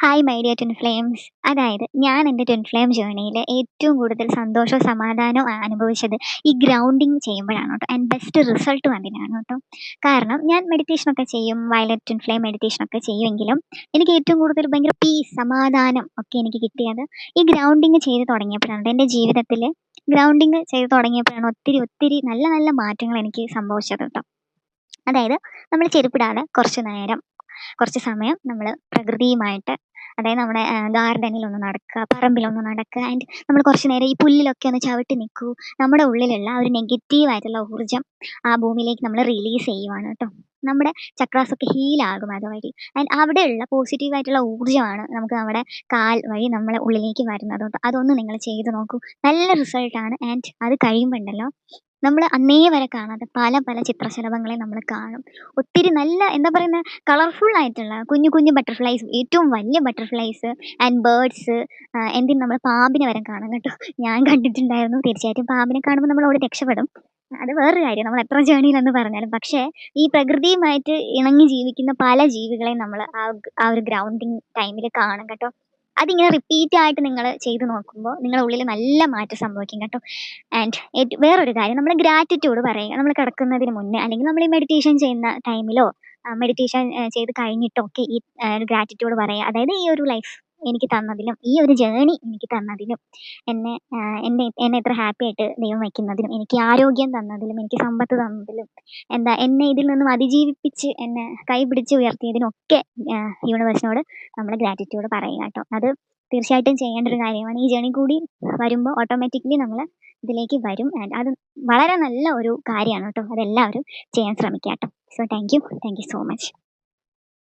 Hi my dear twin flames. അതായത് ഞാൻ എൻ്റെ ട്വിൻ ഫ്ലെയിം ജേർണിയിൽ ഏറ്റവും കൂടുതൽ സന്തോഷവും സമാധാനവും അനുഭവിച്ചത് ഈ ഗ്രൗണ്ടിങ് ചെയ്യുമ്പോഴാണ് കേട്ടോ. ആൻഡ് ബെസ്റ്റ് റിസൾട്ട് വന്നതിനാണ് കേട്ടോ. കാരണം ഞാൻ മെഡിറ്റേഷനൊക്കെ ചെയ്യും, വയലറ്റ് ട്വിൻ ഫ്ലെയിം മെഡിറ്റേഷനൊക്കെ ചെയ്യുമെങ്കിലും എനിക്ക് ഏറ്റവും കൂടുതൽ ഭയങ്കര പീസ്, സമാധാനം ഒക്കെ എനിക്ക് കിട്ടിയത് ഈ ഗ്രൗണ്ടിങ് ചെയ്ത് തുടങ്ങിയപ്പോഴാണ്. എൻ്റെ ജീവിതത്തിൽ ഗ്രൗണ്ടിങ് ചെയ്ത് തുടങ്ങിയപ്പോഴാണ് ഒത്തിരി ഒത്തിരി നല്ല നല്ല മാറ്റങ്ങൾ എനിക്ക് സംഭവിച്ചത് കേട്ടോ. അതായത് നമ്മൾ ചെരുപ്പിടാതെ കുറച്ച് സമയം നമ്മൾ പ്രകൃതിയുമായിട്ട്, അതായത് നമ്മുടെ ഗാർഡനിലൊന്ന് നടക്കുക, പറമ്പിലൊന്ന് നടക്കുക. ആൻഡ് നമ്മൾ കുറച്ച് നേരം ഈ പുല്ലിലൊക്കെ ഒന്ന് ചവിട്ടി നിൽക്കൂ. നമ്മുടെ ഉള്ളിലുള്ള ആ ഒരു നെഗറ്റീവായിട്ടുള്ള ഊർജ്ജം ആ ഭൂമിയിലേക്ക് നമ്മൾ റിലീസ് ചെയ്യുവാണ് കേട്ടോ. നമ്മുടെ ചക്രാസൊക്കെ ഹീലാകും അതുവഴി. ആൻഡ് അവിടെയുള്ള പോസിറ്റീവായിട്ടുള്ള ഊർജ്ജമാണ് നമുക്ക് നമ്മുടെ കാൽ വഴി നമ്മളെ ഉള്ളിലേക്ക് വരുന്നത് കേട്ടോ. അതൊന്ന് നിങ്ങൾ ചെയ്ത് നോക്കൂ, നല്ല റിസൾട്ടാണ്. ആൻഡ് അത് കഴിയുമ്പോൾ ഉണ്ടല്ലോ, നമ്മൾ അന്നേ വരെ കാണാത്ത പല പല ചിത്രശലഭങ്ങളെ നമ്മൾ കാണും. ഒത്തിരി നല്ല, എന്താ പറയുന്നത്, കളർഫുൾ ആയിട്ടുള്ള കുഞ്ഞു കുഞ്ഞു ബട്ടർഫ്ലൈസ്, ഏറ്റവും വലിയ ബട്ടർഫ്ലൈസ് ആൻഡ് ബേർഡ്സ്. എന്തിന് നമ്മൾ പാമ്പിനെ വരെ കാണാം കേട്ടോ. ഞാൻ കണ്ടിട്ടുണ്ടായിരുന്നു. തീർച്ചയായിട്ടും പാമ്പിനെ കാണുമ്പോൾ നമ്മൾ അവിടെ രക്ഷപ്പെടും. അത് വേറൊരു കാര്യം, നമ്മൾ എത്ര ജേണിയിലെന്ന് പറഞ്ഞാലും. പക്ഷേ ഈ പ്രകൃതിയുമായിട്ട് ഇണങ്ങി ജീവിക്കുന്ന പല ജീവികളെയും നമ്മൾ ആ ഒരു ഗ്രൗണ്ടിങ് ടൈമിൽ കാണും കേട്ടോ. അതിങ്ങനെ റിപ്പീറ്റ് ആയിട്ട് നിങ്ങൾ ചെയ്ത് നോക്കുമ്പോൾ നിങ്ങളുടെ ഉള്ളിൽ നല്ല മാറ്റം സംഭവിക്കും കേട്ടോ. ആൻഡ് വേറൊരു കാര്യം, നമ്മൾ ഗ്രാറ്റിറ്റ്യൂഡ് പറയുക. നമ്മൾ കിടക്കുന്നതിന് മുന്നേ, അല്ലെങ്കിൽ നമ്മൾ ഈ മെഡിറ്റേഷൻ ചെയ്യുന്ന ടൈമിലോ മെഡിറ്റേഷൻ ചെയ്ത് കഴിഞ്ഞിട്ടോ ഒക്കെ ഈ ഗ്രാറ്റിറ്റ്യൂഡ് പറയുക. അതായത് ഈ ഒരു ലൈഫ് എനിക്ക് തന്നതിലും, ഈ ഒരു ജേണി എനിക്ക് തന്നതിലും, എന്നെ ഇത്ര ഹാപ്പി ആയിട്ട് ദൈവം വയ്ക്കുന്നതിലും, എനിക്ക് ആരോഗ്യം തന്നതിലും, എനിക്ക് സമ്പത്ത് തന്നതിലും, എന്നെ ഇതിൽ നിന്നും അതിജീവിപ്പിച്ച് എന്നെ കൈപിടിച്ച് ഉയർത്തിയതിനൊക്കെ യൂണിവേഴ്സിനോട് നമ്മൾ ഗ്രാറ്റിറ്റ്യൂഡ് പറയുക കേട്ടോ. അത് തീർച്ചയായിട്ടും ചെയ്യേണ്ട ഒരു കാര്യമാണ്. ഈ ജേണി കൂടി വരുമ്പോൾ ഓട്ടോമാറ്റിക്കലി നമ്മൾ ഇതിലേക്ക് വരും. ആൻഡ് അത് വളരെ നല്ല ഒരു കാര്യമാണ് കേട്ടോ. അതെല്ലാവരും ചെയ്യാൻ ശ്രമിക്കുക കേട്ടോ. So thank you so much.